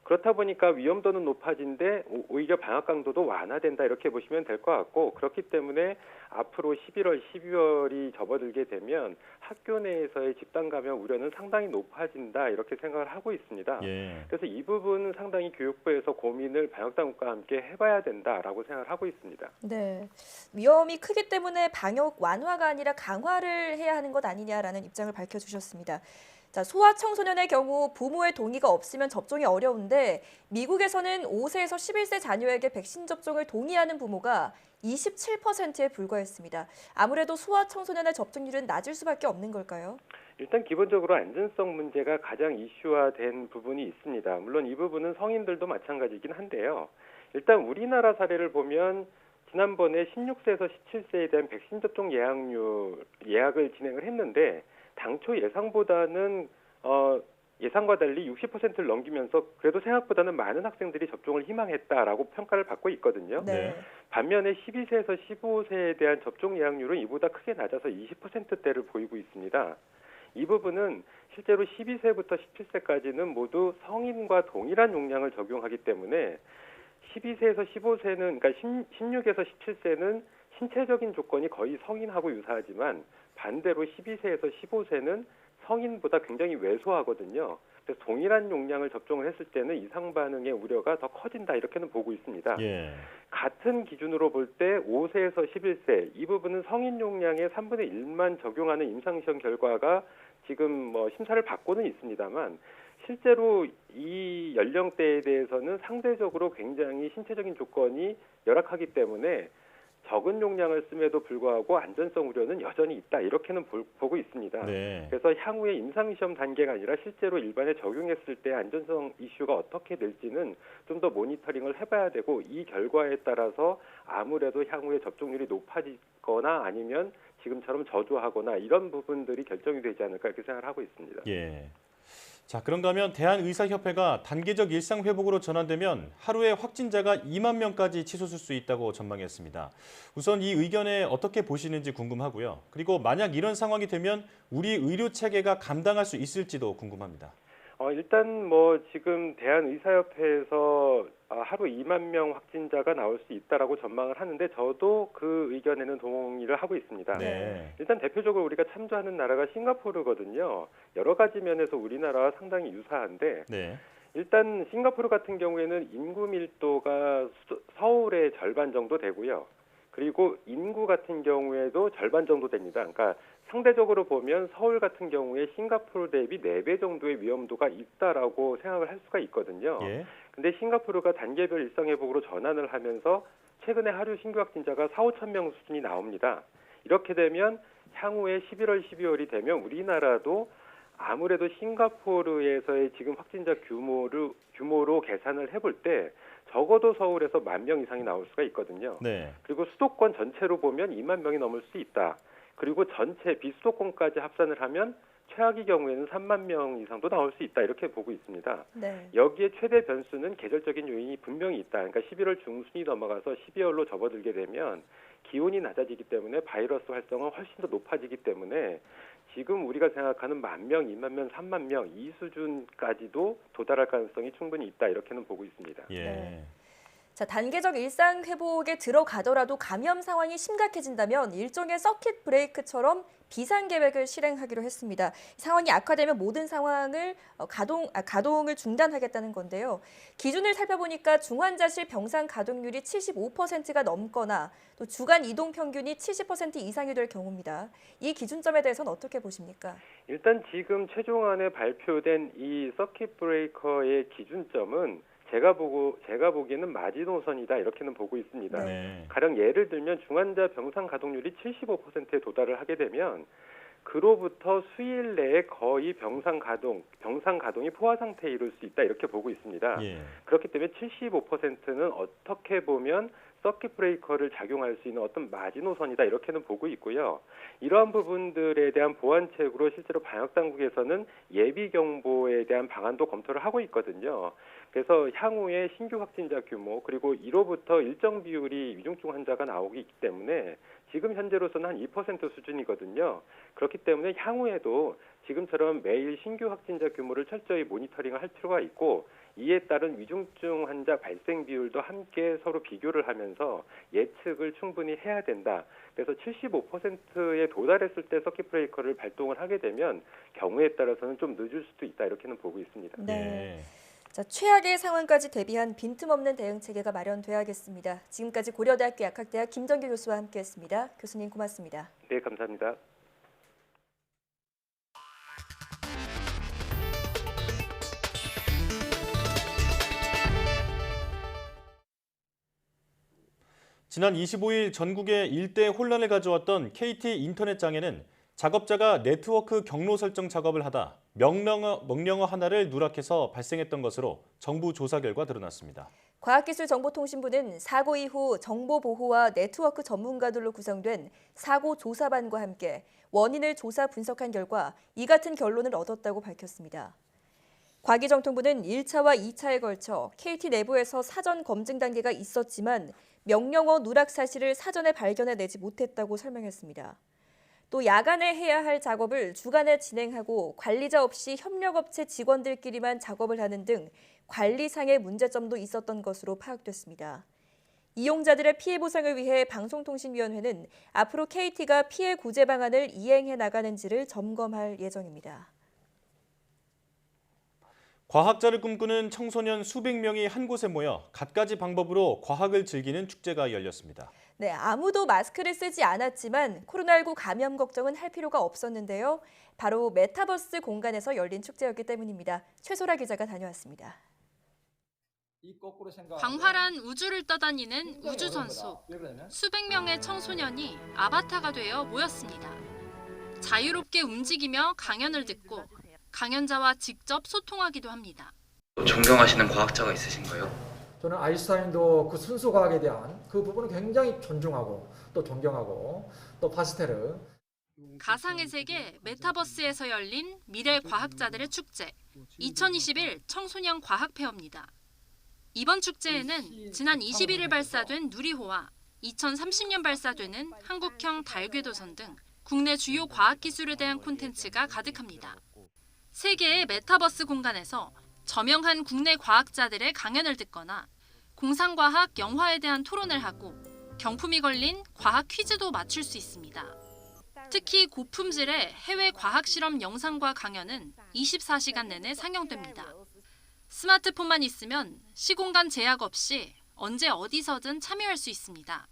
그렇다 보니까 위험도는 높아진데 오히려 방역 강도도 완화된다 이렇게 보시면 될 것 같고 그렇기 때문에 앞으로 11월, 12월이 접어들게 되면 학교 내에서의 집단 감염 우려는 상당히 높아진다 이렇게 생각을 하고 있습니다. 그래서 이 부분은 상당히 교육부에서 고민을 방역 당국과 함께 해봐야 된다라고 생각을 하고 있습니다.
네, 위험이 크기 때문에 방역 완화가 아니라 강화를 해야 하는 것 아니냐라는 입장을 밝혀주셨습니다. 자, 소아청소년의 경우 부모의 동의가 없으면 접종이 어려운데 미국에서는 5세에서 11세 자녀에게 백신 접종을 동의하는 부모가 27%에 불과했습니다. 아무래도 소아청소년의 접종률은 낮을 수밖에 없는 걸까요?
일단 기본적으로 안전성 문제가 가장 이슈화된 부분이 있습니다. 물론 이 부분은 성인들도 마찬가지이긴 한데요. 일단 우리나라 사례를 보면 지난번에 16세에서 17세에 대한 백신 접종 예약을 진행을 했는데 당초 예상보다는 예상과 달리 60%를 넘기면서 그래도 생각보다는 많은 학생들이 접종을 희망했다라고 평가를 받고 있거든요. 반면에 12세에서 15세에 대한 접종 예약률은 이보다 크게 낮아서 20%대를 보이고 있습니다. 이 부분은 실제로 12세부터 17세까지는 모두 성인과 동일한 용량을 적용하기 때문에 12세에서 15세는 그러니까 16에서 17세는 신체적인 조건이 거의 성인하고 유사하지만 반대로 12세에서 15세는 성인보다 굉장히 왜소하거든요. 그래서 동일한 용량을 접종을 했을 때는 이상 반응의 우려가 더 커진다 이렇게는 보고 있습니다. 같은 기준으로 볼 때 5세에서 11세 이 부분은 성인 용량의 3분의 1만 적용하는 임상시험 결과가 지금 심사를 받고는 있습니다만 실제로 이 연령대에 대해서는 상대적으로 굉장히 신체적인 조건이 열악하기 때문에 적은 용량을 씀에도 불구하고 안전성 우려는 여전히 있다 이렇게는 보고 있습니다. 그래서 향후에 임상시험 단계가 아니라 실제로 일반에 적용했을 때 안전성 이슈가 어떻게 될지는 좀 더 모니터링을 해봐야 되고 이 결과에 따라서 아무래도 향후에 접종률이 높아지거나 아니면 지금처럼 저조하거나 이런 부분들이 결정이 되지 않을까 이렇게 생각을 하고 있습니다.
자, 그런가 하면 대한의사협회가 단계적 일상 회복으로 전환되면 하루에 확진자가 2만 명까지 치솟을 수 있다고 전망했습니다. 우선 이 의견에 어떻게 보시는지 궁금하고요. 그리고 만약 이런 상황이 되면 우리 의료 체계가 감당할 수 있을지도 궁금합니다.
일단 지금 대한의사협회에서 하루 2만 명 확진자가 나올 수 있다라고 전망을 하는데 저도 그 의견에는 동의를 하고 있습니다. 일단 대표적으로 우리가 참조하는 나라가 싱가포르거든요. 여러 가지 면에서 우리나라와 상당히 유사한데 일단 싱가포르 같은 경우에는 인구 밀도가 서울의 절반 정도 되고요. 그리고 인구 같은 경우에도 절반 정도 됩니다. 그러니까 상대적으로 보면 서울 같은 경우에 싱가포르 대비 4배 정도의 위험도가 있다라고 생각을 할 수가 있거든요. 근데 싱가포르가 단계별 일상회복으로 전환을 하면서 최근에 하루 신규 확진자가 4,5천 명 수준이 나옵니다. 이렇게 되면 향후에 11월, 12월이 되면 우리나라도 아무래도 싱가포르에서의 지금 확진자 규모로 계산을 해볼 때 적어도 서울에서 1만 명 이상이 나올 수가 있거든요. 그리고 수도권 전체로 보면 2만 명이 넘을 수 있다. 그리고 전체 비수도권까지 합산을 하면 최악의 경우에는 3만 명 이상도 나올 수 있다 이렇게 보고 있습니다. 여기에 최대 변수는 계절적인 요인이 분명히 있다. 그러니까 11월 중순이 넘어가서 12월로 접어들게 되면 기온이 낮아지기 때문에 바이러스 활성은 훨씬 더 높아지기 때문에 지금 우리가 생각하는 1만 명, 2만 명, 3만 명 이 수준까지도 도달할 가능성이 충분히 있다 이렇게는 보고 있습니다.
자, 단계적 일상 회복에 들어가더라도 감염 상황이 심각해진다면 일종의 서킷 브레이크처럼 비상 계획을 실행하기로 했습니다. 상황이 악화되면 모든 상황을 가동을 중단하겠다는 건데요. 기준을 살펴보니까 중환자실 병상 가동률이 75%가 넘거나 또 주간 이동 평균이 70% 이상이 될 경우입니다. 이 기준점에 대해서는 어떻게 보십니까?
일단 지금 최종안에 발표된 이 서킷 브레이커의 기준점은 제가 보기에는 마지노선이다 이렇게는 보고 있습니다.
네.
가령 예를 들면 중환자 병상 가동률이 75%에 도달을 하게 되면 그로부터 수일 내에 거의 병상 가동이 포화 상태에 이를 수 있다 이렇게 보고 있습니다.
예.
그렇기 때문에 75%는 어떻게 보면 서킷 브레이커를 작용할 수 있는 어떤 마지노선이다 이렇게는 보고 있고요. 이러한 부분들에 대한 보완책으로 실제로 방역당국에서는 예비 경보에 대한 방안도 검토를 하고 있거든요. 그래서 향후에 신규 확진자 규모 그리고 이로부터 일정 비율이 위중증 환자가 나오기 있기 때문에 지금 현재로서는 한 2% 수준이거든요. 그렇기 때문에 향후에도 지금처럼 매일 신규 확진자 규모를 철저히 모니터링을 할 필요가 있고 이에 따른 위중증 환자 발생 비율도 함께 서로 비교를 하면서 예측을 충분히 해야 된다. 그래서 75%에 도달했을 때 서킷 브레이커를 발동을 하게 되면 경우에 따라서는 좀 늦을 수도 있다 이렇게는 보고 있습니다.
네. 자, 최악의 상황까지 대비한 빈틈없는 대응 체계가 마련돼야겠습니다. 지금까지 고려대학교 약학대학 김정규 교수와 함께했습니다. 교수님 고맙습니다.
네, 감사합니다.
지난 25일 전국에 일대 혼란을 가져왔던 KT 인터넷장에는 작업자가 네트워크 경로 설정 작업을 하다 명령어 하나를 누락해서 발생했던 것으로 정부 조사 결과 드러났습니다.
과학기술정보통신부는 사고 이후 정보보호와 네트워크 전문가들로 구성된 사고조사반과 함께 원인을 조사 분석한 결과 이 같은 결론을 얻었다고 밝혔습니다. 과기정통부는 1차와 2차에 걸쳐 KT 내부에서 사전 검증 단계가 있었지만 명령어 누락 사실을 사전에 발견해내지 못했다고 설명했습니다. 또 야간에 해야 할 작업을 주간에 진행하고 관리자 없이 협력업체 직원들끼리만 작업을 하는 등 관리상의 문제점도 있었던 것으로 파악됐습니다. 이용자들의 피해 보상을 위해 방송통신위원회는 앞으로 KT가 피해 구제 방안을 이행해 나가는지를 점검할 예정입니다.
과학자를 꿈꾸는 청소년 수백 명이 한 곳에 모여 갖가지 방법으로 과학을 즐기는 축제가 열렸습니다.
네, 아무도 마스크를 쓰지 않았지만 코로나19 감염 걱정은 할 필요가 없었는데요. 바로 메타버스 공간에서 열린 축제였기 때문입니다. 최소라 기자가 다녀왔습니다.
광활한 우주를 떠다니는 우주선수. 수백 명의 청소년이 아바타가 되어 모였습니다. 자유롭게 움직이며 강연을 듣고 강연자와 직접 소통하기도 합니다.
존경하시는 과학자가 있으신가요?
저는 아인슈타인도 그 순수 과학에 대한 그 부분을 굉장히 존중하고 또 존경하고 또 파스텔을
가상의 세계 메타버스에서 열린 미래 과학자들의 축제 2021 청소년 과학페어입니다. 이번 축제에는 지난 21일 발사된 누리호와 2030년 발사되는 한국형 달궤도선 등 국내 주요 과학기술에 대한 콘텐츠가 가득합니다. 세계의 메타버스 공간에서 저명한 국내 과학자들의 강연을 듣거나 공상과학 영화에 대한 토론을 하고 경품이 걸린 과학 퀴즈도 맞출 수 있습니다. 특히 고품질의 해외 과학 실험 영상과 강연은 24시간 내내 상영됩니다. 스마트폰만 있으면 시공간 제약 없이 언제 어디서든 참여할 수 있습니다.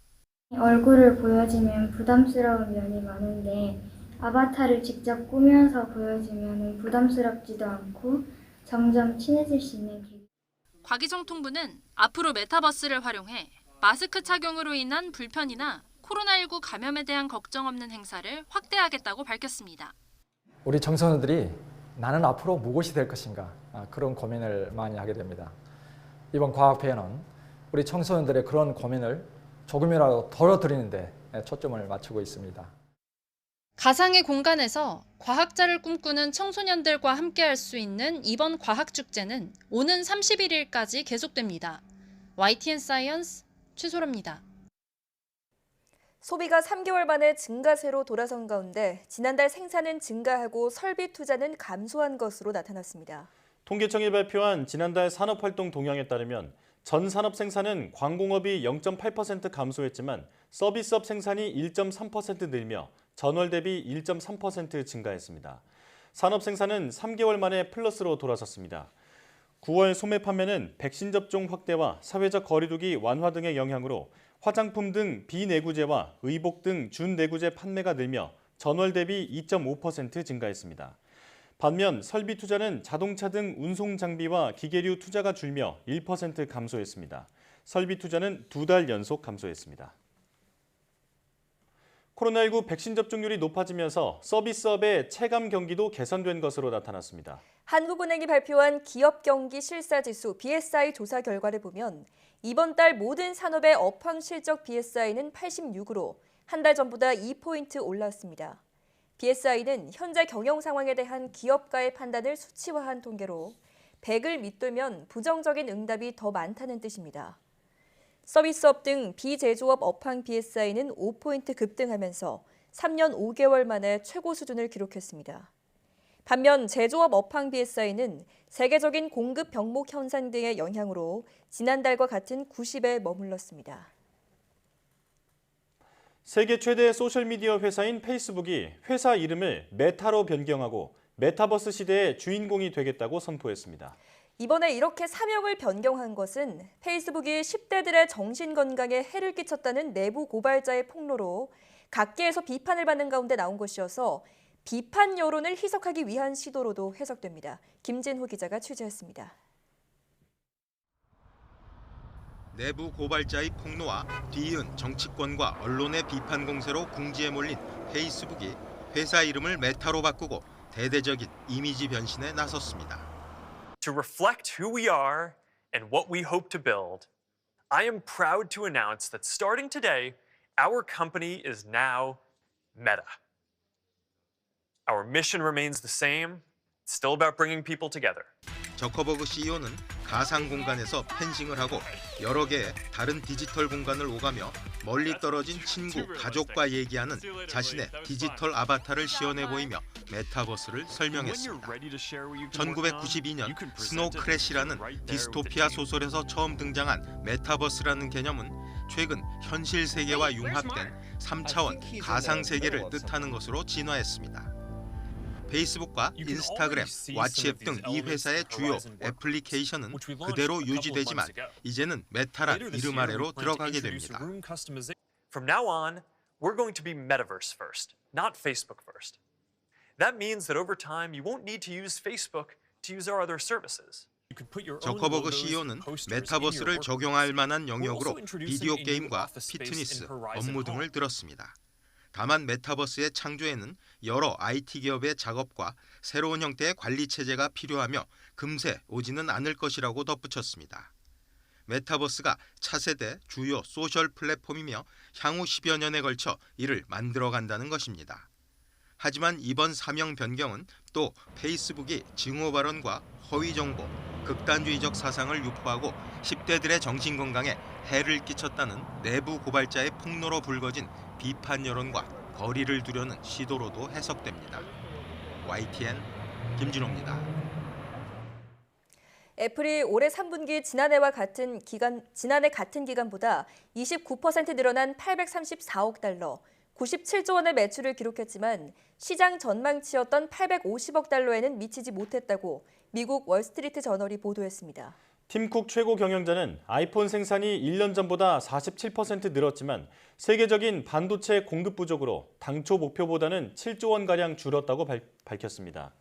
얼굴을 보여주면 부담스러운 면이 많은데 아바타를 직접 꾸면서 보여주면 부담스럽지도 않고 점점 친해질 수 있는 계기.
과기정통부는 앞으로 메타버스를 활용해 마스크 착용으로 인한 불편이나 코로나19 감염에 대한 걱정 없는 행사를 확대하겠다고 밝혔습니다.
우리 청소년들이 나는 앞으로 무엇이 될 것인가 그런 고민을 많이 하게 됩니다. 이번 과학페어는 우리 청소년들의 그런 고민을 조금이라도 덜어드리는 데 초점을 맞추고 있습니다.
가상의 공간에서 과학자를 꿈꾸는 청소년들과 함께할 수 있는 이번 과학축제는 오는 31일까지 계속됩니다. YTN 사이언스 최소라입니다.
소비가 3개월 만에 증가세로 돌아선 가운데 지난달 생산은 증가하고 설비 투자는 감소한 것으로 나타났습니다.
통계청이 발표한 지난달 산업활동 동향에 따르면 전 산업 생산은 광공업이 0.8% 감소했지만 서비스업 생산이 1.3% 늘며 전월 대비 1.3% 증가했습니다. 산업 생산은 3개월 만에 플러스로 돌아섰습니다. 9월 소매 판매는 백신 접종 확대와 사회적 거리 두기 완화 등의 영향으로 화장품 등 비내구재와 의복 등 준내구재 판매가 늘며 전월 대비 2.5% 증가했습니다. 반면 설비 투자는 자동차 등 운송 장비와 기계류 투자가 줄며 1% 감소했습니다. 설비 투자는 2달 연속 감소했습니다. 코로나19 백신 접종률이 높아지면서 서비스업의 체감 경기도 개선된 것으로 나타났습니다.
한국은행이 발표한 기업 경기 실사지수 BSI 조사 결과를 보면 이번 달 모든 산업의 업황 실적 BSI는 86으로 한 달 전보다 2포인트 올랐습니다. BSI는 현재 경영 상황에 대한 기업가의 판단을 수치화한 통계로 100을 밑돌면 부정적인 응답이 더 많다는 뜻입니다. 서비스업 등 비제조업 업황 BSI는 5포인트 급등하면서 3년 5개월 만에 최고 수준을 기록했습니다. 반면 제조업 업황 BSI는 세계적인 공급 병목 현상 등의 영향으로 지난달과 같은 90에 머물렀습니다.
세계 최대 소셜미디어 회사인 페이스북이 회사 이름을 메타로 변경하고 메타버스 시대의 주인공이 되겠다고 선포했습니다.
이번에 이렇게 사명을 변경한 것은 페이스북이 10대들의 정신건강에 해를 끼쳤다는 내부 고발자의 폭로로 각계에서 비판을 받는 가운데 나온 것이어서 비판 여론을 희석하기 위한 시도로도 해석됩니다. 김진호 기자가 취재했습니다.
내부 고발자의 폭로와 뒤이은 정치권과 언론의 비판 공세로 궁지에 몰린 페이스북이 회사 이름을 메타로 바꾸고 대대적인 이미지 변신에 나섰습니다.
To reflect who we are and what we hope to build, I am proud to announce that starting today, our company is now Meta. Our mission remains the same. It's still about bringing people together.
저커버그 CEO는 가상 공간에서 펜싱을 하고 여러 개의 다른 디지털 공간을 오가며 멀리 떨어진 친구, 가족과 얘기하는 자신의 디지털 아바타를 시연해 보이며 메타버스를 설명했습니다. 1992년 스노우 크래시라는 디스토피아 소설에서 처음 등장한 메타버스라는 개념은 최근 현실 세계와 융합된 3차원 가상 세계를 뜻하는 것으로 진화했습니다. 페이스북과 인스타그램, 왓츠앱 등 이 회사의 주요 애플리케이션은 그대로 유지되지만 이제는 메타란 이름 아래로 들어가게 됩니다.
From now on, we're going to be metaverse first, not Facebook first. That means that over time you won't need to use Facebook to use our other services.
저커버그 CEO는 메타버스를 적용할 만한 영역으로 비디오 게임과 피트니스, 업무 등을 들었습니다. 다만 메타버스의 창조에는 여러 IT 기업의 작업과 새로운 형태의 관리 체제가 필요하며 금세 오지는 않을 것이라고 덧붙였습니다. 메타버스가 차세대 주요 소셜 플랫폼이며 향후 10여 년에 걸쳐 이를 만들어간다는 것입니다. 하지만 이번 사명 변경은 또 페이스북이 증오 발언과 허위 정보, 극단주의적 사상을 유포하고 10대들의 정신건강에 해를 끼쳤다는 내부 고발자의 폭로로 불거진 비판 여론과 거리를 두려는 시도로도 해석됩니다. YTN 김진호입니다.
애플이 올해 3분기 지난해 같은 기간보다 29% 늘어난 834억 달러, 97조 원의 매출을 기록했지만 시장 전망치였던 850억 달러에는 미치지 못했다고 미국 월스트리트 저널이 보도했습니다.
팀쿡 최고 경영자는 아이폰 생산이 1년 전보다 47% 늘었지만 세계적인 반도체 공급 부족으로 당초 목표보다는 7조 원가량 줄었다고 밝혔습니다.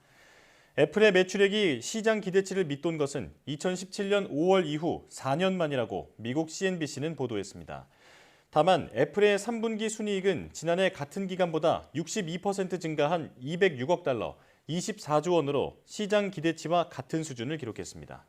애플의 매출액이 시장 기대치를 밑돈 것은 2017년 5월 이후 4년 만이라고 미국 CNBC는 보도했습니다. 다만 애플의 3분기 순이익은 지난해 같은 기간보다 62% 증가한 206억 달러, 24조 원으로 시장 기대치와 같은 수준을 기록했습니다.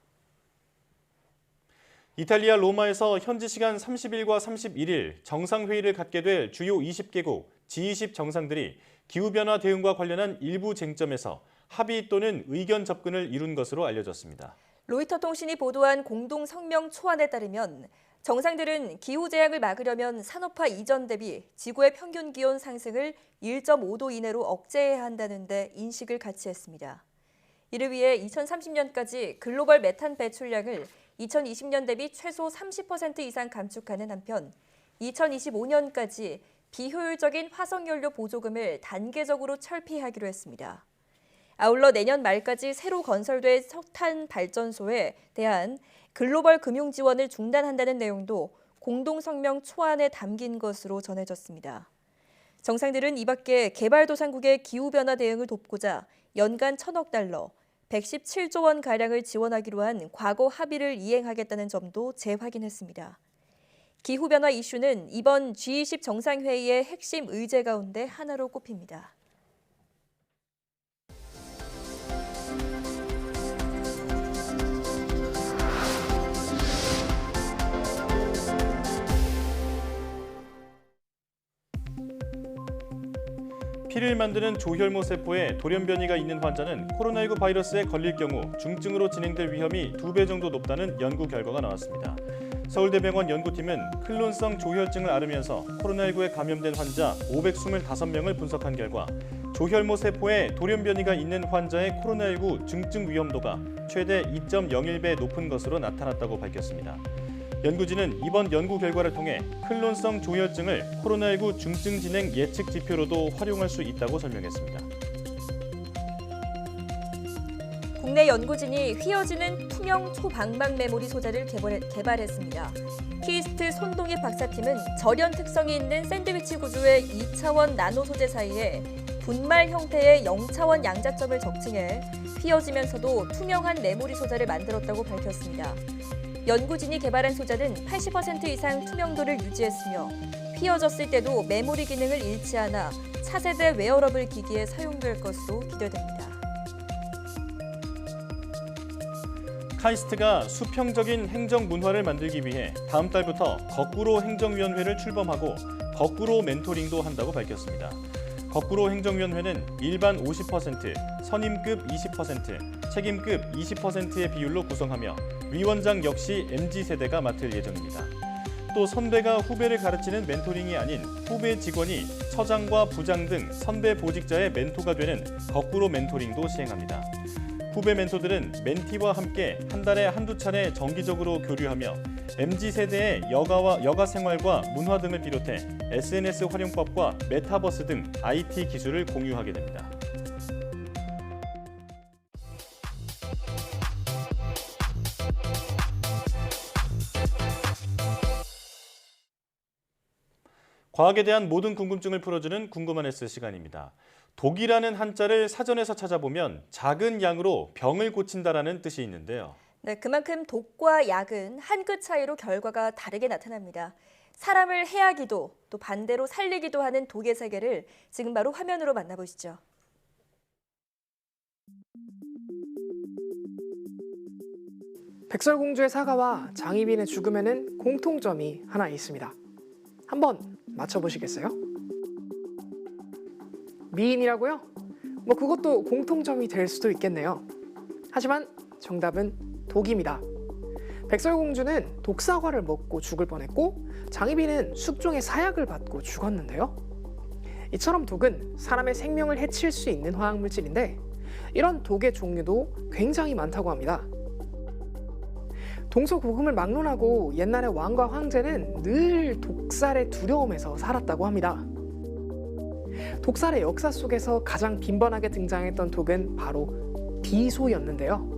이탈리아 로마에서 현지 시간 30일과 31일 정상회의를 갖게 될 주요 20개국 G20 정상들이 기후변화 대응과 관련한 일부 쟁점에서 합의 또는 의견 접근을 이룬 것으로 알려졌습니다.
로이터 통신이 보도한 공동 성명 초안에 따르면 정상들은 기후재앙을 막으려면 산업화 이전 대비 지구의 평균 기온 상승을 1.5도 이내로 억제해야 한다는 데 인식을 같이 했습니다. 이를 위해 2030년까지 글로벌 메탄 배출량을 2020년 대비 최소 30% 이상 감축하는 한편 2025년까지 비효율적인 화석연료 보조금을 단계적으로 철폐하기로 했습니다. 아울러 내년 말까지 새로 건설될 석탄 발전소에 대한 글로벌 금융 지원을 중단한다는 내용도 공동 성명 초안에 담긴 것으로 전해졌습니다. 정상들은 이 밖에 개발도상국의 기후변화 대응을 돕고자 연간 1,000억 달러, 117조 원 가량을 지원하기로 한 과거 합의를 이행하겠다는 점도 재확인했습니다. 기후변화 이슈는 이번 G20 정상회의의 핵심 의제 가운데 하나로 꼽힙니다.
피를 만드는 조혈모 세포에 돌연변이가 있는 환자는 코로나19 바이러스에 걸릴 경우 중증으로 진행될 위험이 2배 정도 높다는 연구 결과가 나왔습니다. 서울대병원 연구팀은 클론성 조혈증을 앓으면서 코로나19에 감염된 환자 525명을 분석한 결과 조혈모 세포에 돌연변이가 있는 환자의 코로나19 중증 위험도가 최대 2.01배 높은 것으로 나타났다고 밝혔습니다. 연구진은 이번 연구 결과를 통해 클론성 조혈증을 코로나19 중증 진행 예측 지표로도 활용할 수 있다고 설명했습니다.
국내 연구진이 휘어지는 투명 초방막 메모리 소재를 개발했습니다. 키스트 손동희 박사팀은 절연 특성이 있는 샌드위치 구조의 2차원 나노 소재 사이에 분말 형태의 0차원 양자점을 적층해 휘어지면서도 투명한 메모리 소재를 만들었다고 밝혔습니다. 연구진이 개발한 소재는 80% 이상 투명도를 유지했으며 휘어졌을 때도 메모리 기능을 잃지 않아 차세대 웨어러블 기기에 사용될 것으로 기대됩니다.
카이스트가 수평적인 행정 문화를 만들기 위해 다음 달부터 거꾸로 행정위원회를 출범하고 거꾸로 멘토링도 한다고 밝혔습니다. 거꾸로 행정위원회는 일반 50%, 선임급 20%, 책임급 20%의 비율로 구성하며 위원장 역시 MZ세대가 맡을 예정입니다. 또 선배가 후배를 가르치는 멘토링이 아닌 후배 직원이 처장과 부장 등 선배 보직자의 멘토가 되는 거꾸로 멘토링도 시행합니다. 후배 멘토들은 멘티와 함께 한 달에 한두 차례 정기적으로 교류하며 MZ세대의 여가 생활과 문화 등을 비롯해 SNS 활용법과 메타버스 등 IT 기술을 공유하게 됩니다. 과학에 대한 모든 궁금증을 풀어주는 궁금한 S 시간입니다. 독이라는 한자를 사전에서 찾아보면 작은 양으로 병을 고친다라는 뜻이 있는데요.
네, 그만큼 독과 약은 한 끗 차이로 결과가 다르게 나타납니다. 사람을 해하기도 또 반대로 살리기도 하는 독의 세계를 지금 바로 화면으로 만나보시죠.
백설공주의 사과와 장희빈의 죽음에는 공통점이 하나 있습니다. 한번 맞춰보시겠어요? 미인이라고요? 뭐 그것도 공통점이 될 수도 있겠네요. 하지만 정답은 독입니다. 백설공주는 독사과를 먹고 죽을 뻔했고 장희빈은 숙종의 사약을 받고 죽었는데요. 이처럼 독은 사람의 생명을 해칠 수 있는 화학물질인데 이런 독의 종류도 굉장히 많다고 합니다. 동서고금을 막론하고 옛날의 왕과 황제는 늘 독살의 두려움에서 살았다고 합니다. 독살의 역사 속에서 가장 빈번하게 등장했던 독은 바로 비소였는데요.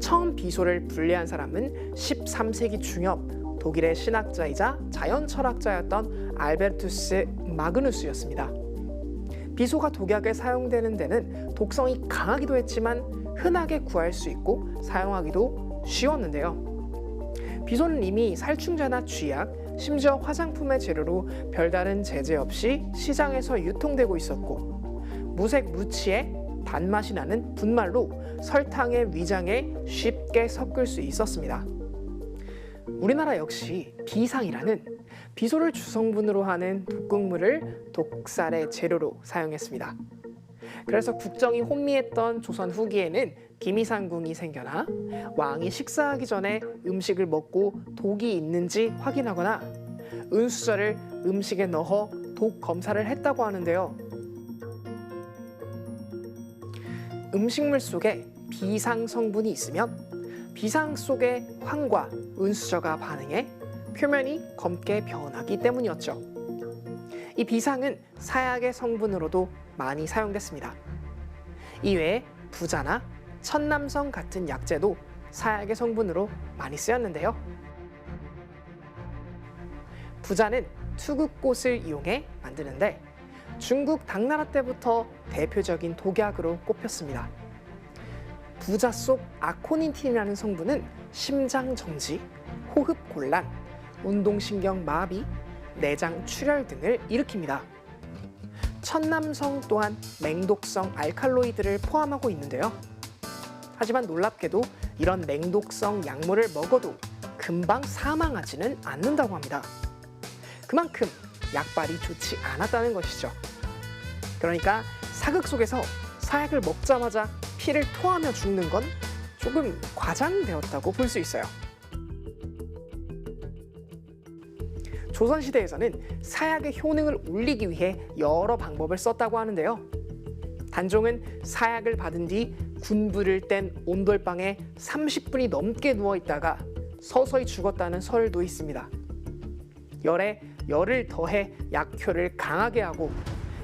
처음 비소를 분리한 사람은 13세기 중엽 독일의 신학자이자 자연철학자였던 알베르투스 마그누스였습니다. 비소가 독약에 사용되는 데는 독성이 강하기도 했지만 흔하게 구할 수 있고 사용하기도 쉬웠는데요. 비소는 이미 살충제나 쥐약, 심지어 화장품의 재료로 별다른 제재 없이 시장에서 유통되고 있었고 무색 무취의 단맛이 나는 분말로 설탕의 위장에 쉽게 섞을 수 있었습니다. 우리나라 역시 비상이라는 비소를 주성분으로 하는 독극물을 독살의 재료로 사용했습니다. 그래서 국정이 혼미했던 조선 후기에는 김이상궁이 생겨나 왕이 식사하기 전에 음식을 먹고 독이 있는지 확인하거나 은수저를 음식에 넣어 독 검사를 했다고 하는데요. 음식물 속에 비상 성분이 있으면 비상 속에 황과 은수저가 반응해 표면이 검게 변하기 때문이었죠. 이 비상은 사약의 성분으로도 많이 사용됐습니다. 이외에 부자나 천남성 같은 약재도 사약의 성분으로 많이 쓰였는데요. 부자는 투구꽃을 이용해 만드는데 중국 당나라 때부터 대표적인 독약으로 꼽혔습니다. 부자 속 아코닌틴이라는 성분은 심장 정지, 호흡 곤란, 운동신경 마비, 내장 출혈 등을 일으킵니다. 천남성 또한 맹독성 알칼로이드를 포함하고 있는데요. 하지만 놀랍게도 이런 맹독성 약물을 먹어도 금방 사망하지는 않는다고 합니다. 그만큼 약발이 좋지 않았다는 것이죠. 그러니까 사극 속에서 사약을 먹자마자 피를 토하며 죽는 건 조금 과장되었다고 볼 수 있어요. 조선시대에서는 사약의 효능을 올리기 위해 여러 방법을 썼다고 하는데요. 단종은 사약을 받은 뒤 군부를 뗀 온돌방에 30분이 넘게 누워있다가 서서히 죽었다는 설도 있습니다. 열에 열을 더해 약효를 강하게 하고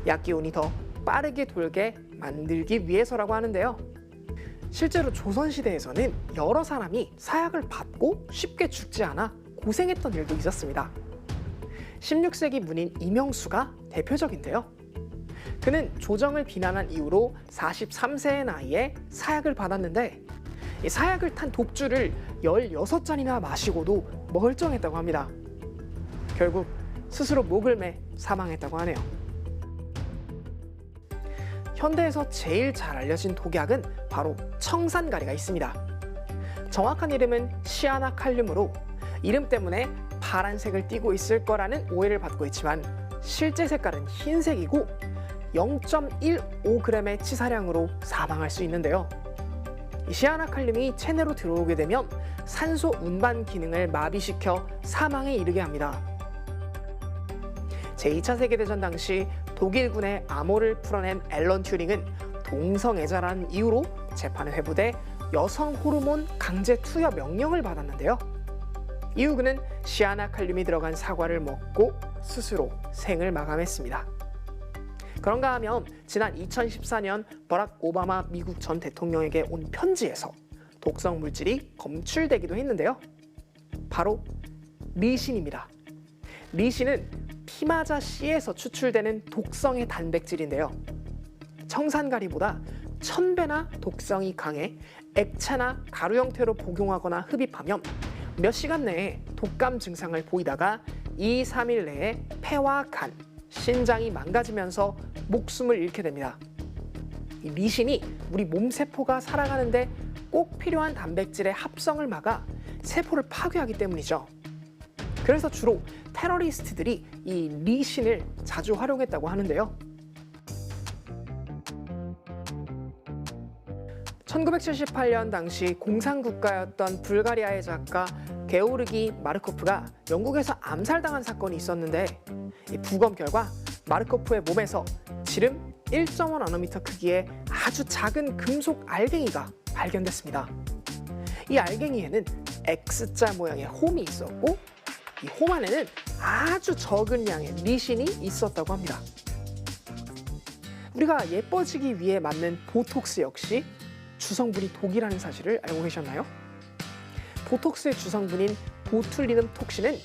약기운이 더 빠르게 돌게 만들기 위해서라고 하는데요. 실제로 조선시대에서는 여러 사람이 사약을 받고 쉽게 죽지 않아 고생했던 일도 있었습니다. 16세기 문인 이명수가 대표적인데요. 그는 조정을 비난한 이유로 43세의 나이에 사약을 받았는데 이 사약을 탄 독주를 16잔이나 마시고도 멀쩡했다고 합니다. 결국 스스로 목을 매 사망했다고 하네요. 현대에서 제일 잘 알려진 독약은 바로 청산가리가 있습니다. 정확한 이름은 시아나칼륨으로 이름 때문에 파란색을 띠고 있을 거라는 오해를 받고 있지만 실제 색깔은 흰색이고 0.15g의 치사량으로 사망할 수 있는데요. 이 시아나칼륨이 체내로 들어오게 되면 산소 운반 기능을 마비시켜 사망에 이르게 합니다. 제2차 세계대전 당시 독일군의 암호를 풀어낸 앨런 튜링은 동성애자라는 이유로 재판에 회부돼 여성 호르몬 강제 투여 명령을 받았는데요. 이후 그는 시아나칼륨이 들어간 사과를 먹고 스스로 생을 마감했습니다. 그런가 하면 지난 2014년 버락 오바마 미국 전 대통령에게 온 편지에서 독성 물질이 검출되기도 했는데요. 바로 리신입니다. 리신은 피마자 씨에서 추출되는 독성의 단백질인데요. 청산가리보다 1000배나 독성이 강해 액체나 가루 형태로 복용하거나 흡입하면 몇 시간 내에 독감 증상을 보이다가 2, 3일 내에 폐와 간, 신장이 망가지면서 목숨을 잃게 됩니다. 이 리신이 우리 몸 세포가 살아가는데 꼭 필요한 단백질의 합성을 막아 세포를 파괴하기 때문이죠. 그래서 주로 테러리스트들이 이 리신을 자주 활용했다고 하는데요. 1978년 당시 공산국가였던 불가리아의 작가 게오르기 마르코프가 영국에서 암살당한 사건이 있었는데 이 부검 결과 마르코프의 몸에서 지름 1.5나노미터 크기의 아주 작은 금속 알갱이가 발견됐습니다. 이 알갱이에는 X자 모양의 홈이 있었고 이 홈 안에는 아주 적은 양의 리신이 있었다고 합니다. 우리가 예뻐지기 위해 맞는 보톡스 역시 주성분이 독이라는 사실을 알고 계셨나요? 보톡스의 주성분인 보툴리눔 톡신은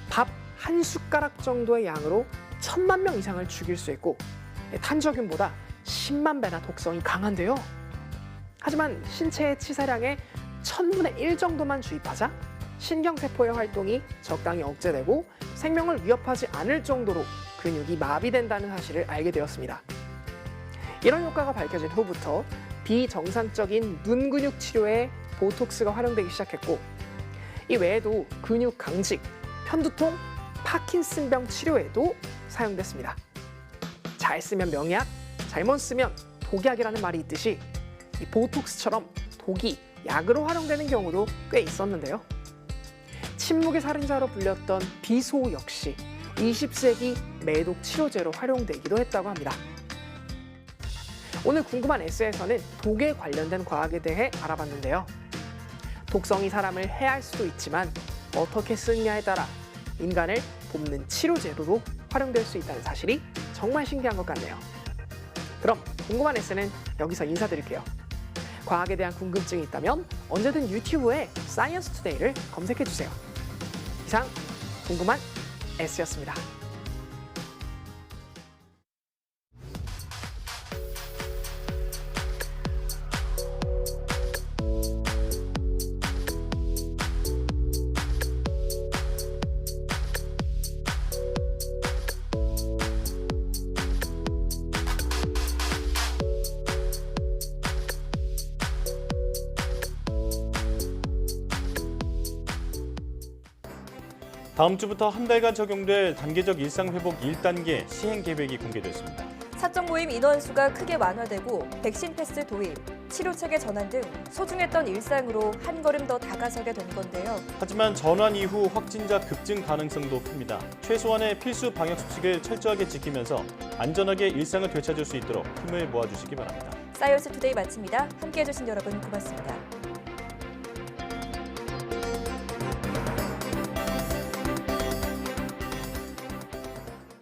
밥 한 숟가락 정도의 양으로 1000만 명 이상을 죽일 수 있고 탄저균보다 10만 배나 독성이 강한데요. 하지만 신체의 치사량의 1000분의 1 정도만 주입하자 신경세포의 활동이 적당히 억제되고 생명을 위협하지 않을 정도로 근육이 마비된다는 사실을 알게 되었습니다. 이런 효과가 밝혀진 후부터 비정상적인 눈 근육 치료에 보톡스가 활용되기 시작했고 이 외에도 근육 강직, 편두통, 파킨슨병 치료에도 사용됐습니다. 잘 쓰면 명약, 잘못 쓰면 독약이라는 말이 있듯이 이 보톡스처럼 독이 약으로 활용되는 경우도 꽤 있었는데요. 침묵의 살인자로 불렸던 비소 역시 20세기 매독 치료제로 활용되기도 했다고 합니다. 오늘 궁금한 에세이에서는 독에 관련된 과학에 대해 알아봤는데요. 독성이 사람을 해할 수도 있지만 어떻게 쓰느냐에 따라 인간을 돕는 치료제로도 활용될 수 있다는 사실이 정말 신기한 것 같네요. 그럼 궁금한 에세이는 여기서 인사드릴게요. 과학에 대한 궁금증이 있다면 언제든 유튜브에 사이언스 투데이를 검색해주세요. 이상 궁금한 에세이였습니다.
다음 주부터 한 달간 적용될 단계적 일상회복 1단계 시행 계획이 공개됐습니다.
사적 모임 인원수가 크게 완화되고 백신 패스 도입, 치료체계 전환 등 소중했던 일상으로 한 걸음 더 다가서게 된 건데요.
하지만 전환 이후 확진자 급증 가능성도 큽니다. 최소한의 필수 방역 수칙을 철저하게 지키면서 안전하게 일상을 되찾을 수 있도록 힘을 모아주시기 바랍니다.
사이언스 투데이 마칩니다. 함께해 주신 여러분 고맙습니다.